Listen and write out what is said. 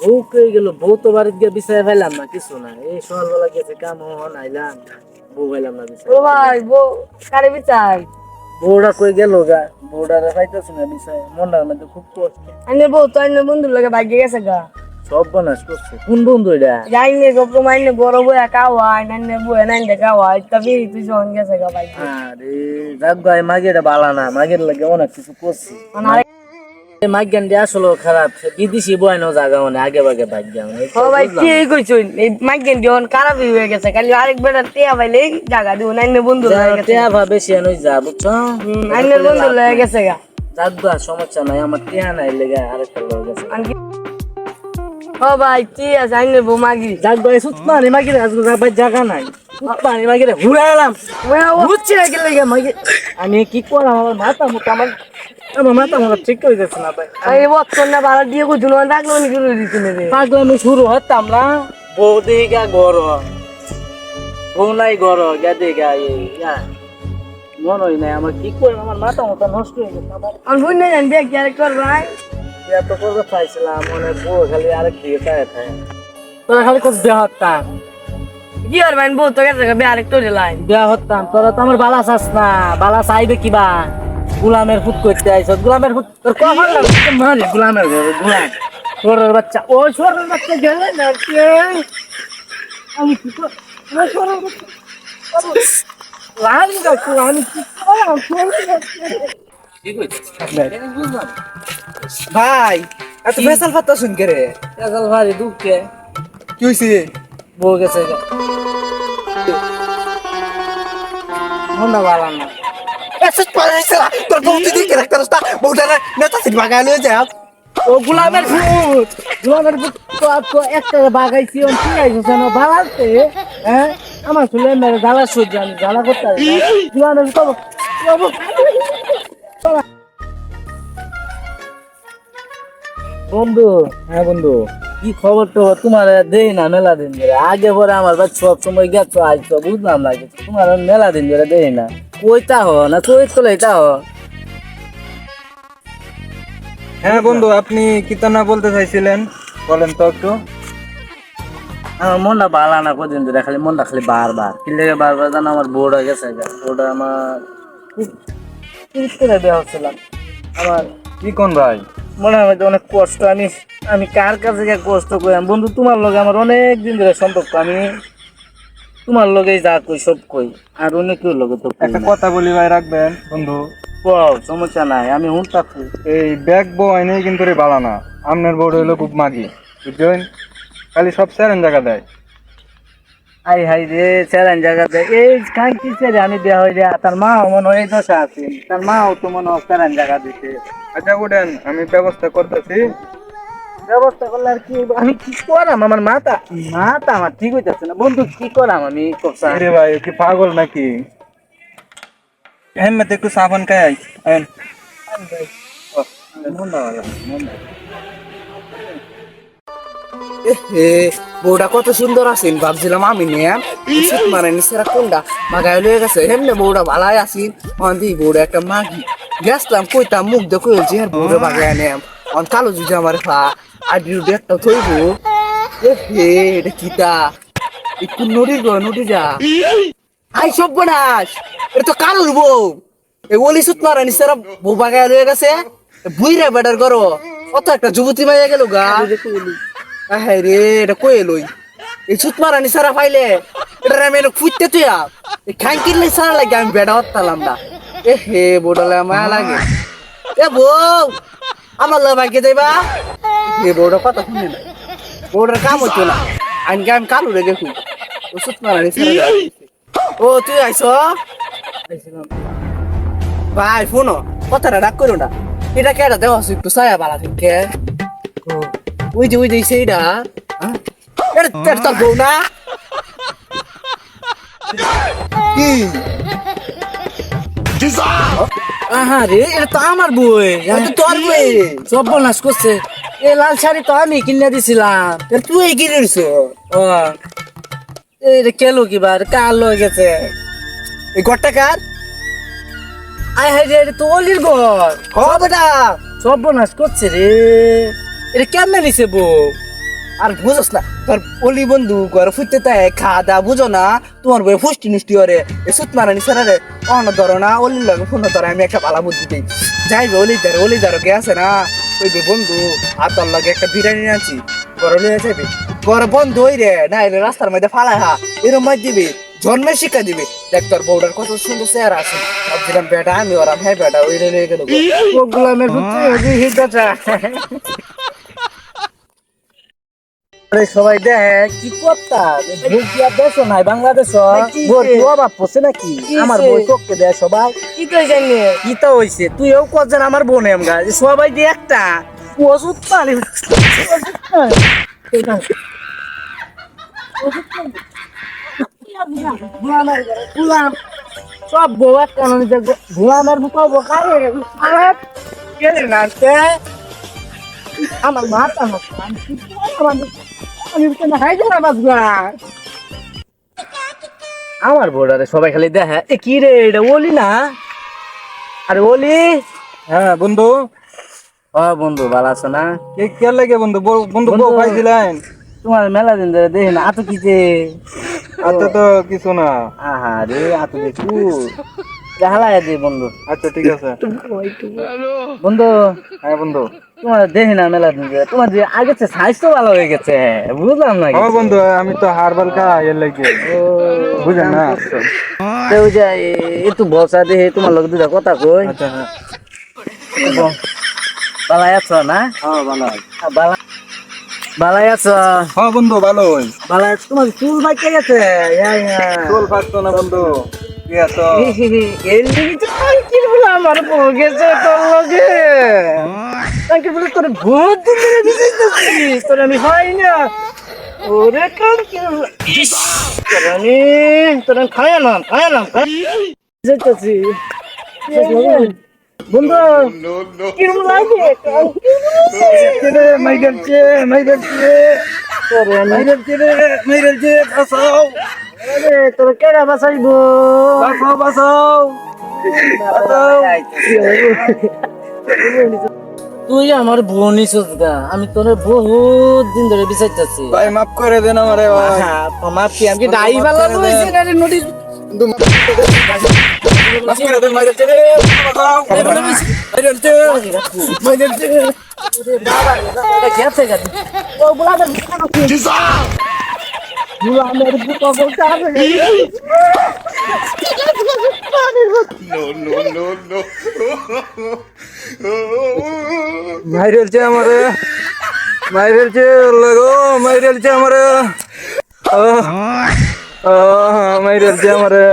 বউ কই গেল? বউ তো বাড়িতে গিয়ে বিছায় ফেলাম না, কিছু না। এই সকালবেলা গেছে কাম হন আইলাম, বউ ফেলাম না বিছায়। ও ভাই বউ কারে বিচাই বউটা কই গেল গা? বউটা পাইতেছি না বিছায়, মনটার মধ্যে খুব কষ্ট। আইনে বউ তো আইনে বন্ধুর লগে ভাগ্যে গেছে গা সব বনাস করছে। কোন বন্ধু এটা? যাইনে গপ্প মাইনে বড় বউ খাওয়াই নাইনে বউ নাইনে খাওয়াই তবে তুই জন গেছে গা ভাগ্যে আরে যাক গাই মাগের বালা না, মাগের লাগে অনেক কিছু করছি। মানে মাইজ্ঞান দিয়ে আসলে খারাপ, সে বিদেশি বয়নো জায়গা মানে আগে ভাগে ভাগ্য। ও ভাই ঠিক কইছুন এই মাইগেন দিন খারাপ হয়ে গেছে খালি আরেক বেটা টিয়া পাইলে জায়গা দিব নাইনে বন্ধু লয়ে গেছে টিয়া ভাবে সে নই যা বুঝছো। নাইনে বন্ধু লয়ে গেছে গা যাক গা সমস্যা নাই, আমার টিয়া নাই লেগে আরেকটা লোক গেছে। ও ভাই ঠিক আছে আইনে বউ মাগি যাক গা সুতমা নি মাগি আজকে যাবার জায়গা নাই। সুতমা নি মাগি ঘুরাইলাম বুঝছি না কি লাগে মাগি। আমি কি করলাম? আমার মাথা মুখা আমার মাথা মুখা ঠিক হয়ে যাচ্ছে না ভাই। এই বছর না ভাড়া দিয়ে কইছিল রাখলো নি শুরু দিতে নেবে পাগলামি শুরু হতাম না। বউ দিঘা গড়, বউ নাই গড় গা দিঘা মনে হয় নাই। আমার কি করবো? আমার মাথা মতো নষ্ট হয়ে গেছে আমার। আমি বুঝতে জানি দেখ কি আরেক কর ভাই এত করবে চাইছিলাম মনে বউ খালি আরেক দিকে চায় থাকে। তোরা খালি কোথাও বিয়া হতাম, কি আর ভাই বউ তো গেছে গা আরেক তোরে লাই বিয়া হতাম। তোরা তো আমার বালা চাস না, বালা চাইবে কিবা? গুলামের ফুট করতে আইস, গুলামের ফুট তোর কখন লাগছে? মারি গুলামের ঘরে গুলাম সরের বাচ্চা। ও সরের বাচ্চা গেলে না কে? আমি কি কর? ও সরের বাচ্চা লাল গাছ, আমি কি করলাম? ঠিক হয়েছে ভাই এত ফেসাল ফাত্তা শুন কে রে? এগাল ভারি দুঃখে কি হইছে? বউ গেছে গা। মনটা ভালো না। এসেস পালাইছে না তোর বউ তুই দেখে রাখতে রাস্তা বউটা নেতা সিট বাগায় লয়ে যা। ও গুলামের ফুট, গুলামের ফুট তো একটা বাগাইছি ও কি আইছে না বালাতে। হ্যাঁ আমার চুলে মেরে জ্বালা সহ্য, আমি জ্বালা করতে পারি না। গুলামের ফুট বন্ধু। হ্যাঁ বন্ধু, কি খবর? তো তোমার দেই না মেলা দিন ধরে। আগে পরে আমার বাচ্চা সব সময় গেছো, আজ তো বুঝলাম না কিছু। তোমার মেলা দিন ধরে দেই না। কইতা হ না তুই তো লইতা হ। হ্যাঁ বন্ধু, আপনি কি তা না বলতে চাইছিলেন বলেন তো একটু। আমার মনটা ভালো না কদিন ধরে, খালি মনটা খালি বারবার কি লেগে বারবার জানো। আমার বোর্ড হয়ে গেছে, বোর্ড আমার খুব তিরিশ করে দেওয়া হচ্ছিলাম। আমার কি কোন ভাই? মনে হয় যে অনেক কষ্ট। আমি আমি কার কাছে গিয়ে কষ্ট করিলাম? বন্ধু তোমার লগে আমার অনেক দিন ধরে সম্পর্ক। আমি তোমার লগেই যা কই সব কই, আর অন্য কেউ লগে তো কই একটা না। কথা বলি ভাই, রাখবেন বন্ধু। কও, সমস্যা নাই, আমি হুনতাছি। এই ব্যাগ বউ আইনে কিন্তু রে বালা না। আমনের বউ হইলো খুব মাগি, বুঝছেন? খালি সব স্যারেন জায়গা দেয়। আই হাই রে স্যারেন জায়গাতে এই কাঁকি ছেড়ে আমি বিয়া হয়ে যায়। তার মাও মনে হয় এই দশা আছে, তার মাও তো মনে হয় স্যারেন জায়গা দিতে। আচ্ছা উঠেন, আমি ব্যবস্থা করতেছি। ব্যবস্থা করলে আর কি হইবো? আমি কি করাম? আমার মাথা মাথা আমার ঠিক হইতেছে না বন্ধু। কি করাম আমি? আরে ভাই কি পাগল নাকি? হেমতে একটু সাবান খাই আইন। বউটা কত সুন্দর আছেন, ভাবছিলাম আমি নিয়ে শীত মারে নিচেরা কোনটা মাগায় লয়ে গেছে। হেমনে বউটা ভালাই আছেন, অন্দি বউটা একটা মাগি। গেছলাম কইতাম মুখ দেখো হয়েছে আর বউটা বাগায় নেম অন কালো যদি আমার পা আর ডিউটি একটা থইব। এটা কিতা একটু নদীর গো নদী যা আই সব বনাস। এটা তো কালোর বউ। এই ওলি সুত মারা নিচেরা বউ বাগায় লয়ে গেছে। বুইরা বেটার করো কত একটা যুবতী মাইয়া গেল গা। হ্যাঁ রে, এটা কই এলোই? এই সুত মারা নিসারা পাইলে এটা আমি ফুটতে তুই খাঙ্কির লাই সারা লাগে আমি বেড়া হতালাম না। এ হে বোডালে মায়া লাগে। এ বউ আমার লো ভাগ্যে যাইবা। এ বউটা কথা শুনে না, বউটার কাম হতো না। আনকে আমি কালু রেগে খুব ও সুত মারা নিসারা। ও তুই আইস ভাই ফোনো কথাটা ডাক করো না। এটা কেটা দেওয়া একটু ছায়া বালা থেকে ওই যে সেইটা এটা তোর বউ না কি? আহা রে, এটা তো আমার বই। এটা তোর বই। সব বনাস করছে। এই লাল শাড়ি তো আমি কিনে দিছিলাম। তুই কি করছ? ও এটা কেলো কিবা কার লয়ে গেছে। এই ঘরটা কার? আয় হাই রে, এটা তো অলির ঘর। হ বেটা, সব বনাস করছে রে। এটা কেমনে নিছে বউ? আর বুঝোস না তোর অলি বন্ধু ঘরে ফুটতে তাই খাওয়া দাওয়া বুঝো না তোমার বই ফুষ্টি মিষ্টি করে এ সুত মারানি স্যারে অন্য ধরো না অলির লাগে ফোন ধরো আমি একটা ভালো বুদ্ধি দিই যাইবে অলি ধরো গে আছে না ওই যে বন্ধু আর তোর লাগে একটা বিরিয়ানি আনছি ঘরে লিয়ে যাবে ঘরে বন্ধ হই রে না এলে রাস্তার মধ্যে ফালাই হা এরম মাছ দিবি জন্মে শিক্ষা দিবি দেখ তোর বউটার কত সুন্দর চেহারা আছে ভাবছিলাম বেটা আমি ওরাম হ্যাঁ বেটা ওই রে গেল ও গোলামের পুত হিটাটা আরে সবাই দেখ কি করতা ভোট দিয়া দেশ নাই বাংলাদেশ কি ভোট হইছে? অভাব পড়ছে নাকি কি আমার হইছে? বই চোখকে দেয় সবাই কি তো জানি কি তো হইছে তুইও করছেন আমার বোনে আমগা সবাই দিয়ে একটা ওষুধ পানি গুলাম সব বউ একটা গুলামের মুখ বোকা হয়ে গেছে গেলে না আমার মাথা আমার বোর্ডারে সবাই খালি দেখে এ কি রে এটা ওলি না আরে ওলি হ্যাঁ বন্ধু ও বন্ধু ভালো আছো না কে লাগে বন্ধু বন্ধু বন্ধু। বউ পাইছিলেন তোমার মেলা দিন ধরে দেখি না আতো কিছে আচ্ছা তো কিছু না আহা রে আতো দেখু হালাই দে বন্ধু আচ্ছা ঠিক আছে বন্ধু হ্যাঁ বন্ধু তোমার দেখি না মেলা দিন ধরে তোমার যে আগে স্বাস্থ্য ভালো হয়ে গেছে বুঝলাম না হ্যাঁ বন্ধু আমি তো হারবাল খা এর লাগে বুঝেন না তো ওই যে একটু বসা দেখে তোমার লোক দুটা কথা কই আচ্ছা হ্যাঁ বালাই আছো না হ্যাঁ ভালো বালা বালাই আছো হ্যাঁ বন্ধু ভালো বালাই তোমার চুল বাইকে গেছে চুল পাচ্ছ না বন্ধু কি এত আমার বউ গেছে তোর লগে তাকে বলে তোর ভূত দিলে তোর আমি হয় না ওরে কার কি তোর খায় না যেতেছি বন্ধু কিরম লাগে তোর কেডা বাঁচাইবো বাঁচাও তুই আমার বোন নিছিস গা আমি তোর বহুত দিন ধরে বিচাইতেছি ভাই মাফ করে দেন আমারে ভাই আমার কি আমি ড্রাইভার লাগছে না রে নোটিস মাফ করে দেন মাইরে চলে বাঁচাও মাইরে চলে মাইরেলছে আমারে মাইরেলছে লাগো মাইরেলছে আমারে মাইরেলছে আমারে